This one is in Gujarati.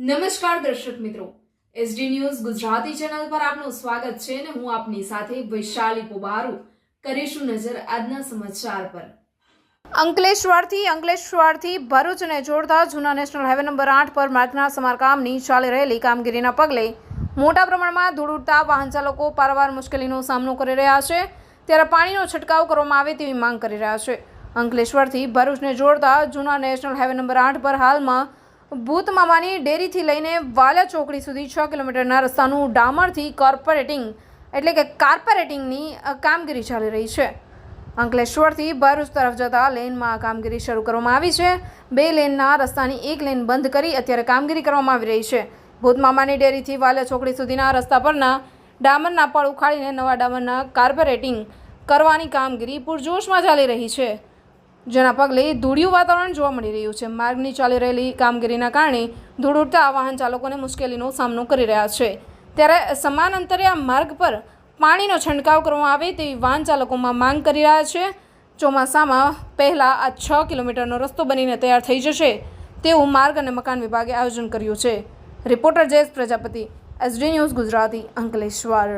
નમસ્કાર દર્શક મિત્રો, એસડી ન્યૂઝ ગુજરાતી ચેનલ પર આપનું સ્વાગત છે અને હું આપની સાથે વૈશાલી પોબારુ કરીશું નજર આજના સમાચાર પર। અંકલેશ્વરથી ભરૂચને જોડતા જૂના નેશનલ હાઈવે નંબર 8 પર માર્ગના સમારકામની ચાલી રહેલી કામગીરીના પગલે મોટા પ્રમાણમાં ધૂળ ઉડતા વાહન ચાલકો પારાવાર મુશ્કેલીનો સામનો કરી રહ્યા છે, ત્યારે પાણીનો છંટકાવ કરવામાં આવે તેવી માંગ કરી રહ્યા છે। અંકલેશ્વરથી ભરૂચને જોડતા જૂના નેશનલ હાઈવે નંબર 8 પર હાલમાં ભૂતમામાની ડેરીથી લઈને વાલા ચોકડી સુધી 6 કિલોમીટરના રસ્તાનું ડામરથી કાર્પેરેટિંગની કામગીરી ચાલી રહી છે। અંકલેશ્વરથી ભરૂચ તરફ જતા લેનમાં કામગીરી શરૂ કરવામાં આવી છે। 2 લેનના રસ્તાની 1 લેન બંધ કરી અત્યારે કામગીરી કરવામાં આવી રહી છે। ભૂતમામાની ડેરીથી વાલા ચોકડી સુધીના રસ્તા પરના ડામરના પળ ઉખાડીને નવા ડામરના કાર્પેરેટિંગ કરવાની કામગીરી પૂરજોશમાં ચાલી રહી છે, જેના પગલે ધૂળિયું વાતાવરણ જોવા મળી રહ્યું છે। માર્ગની ચાલી રહેલી કામગીરીના કારણે ધૂળ ઉડતા વાહન ચાલકોને મુશ્કેલીનો સામનો કરી રહ્યા છે, ત્યારે સમાન અંતરે આ માર્ગ પર પાણીનો છંટકાવ કરવામાં આવે તેવી વાહન ચાલકોમાં માંગ કરી રહ્યા છે। ચોમાસામાં પહેલાં આ 6 કિલોમીટરનો રસ્તો બનીને તૈયાર થઈ જશે તેવું માર્ગ અને મકાન વિભાગે આયોજન કર્યું છે। Reporter Jayesh Prajapati, SD news Gujarati, Ankleshwar.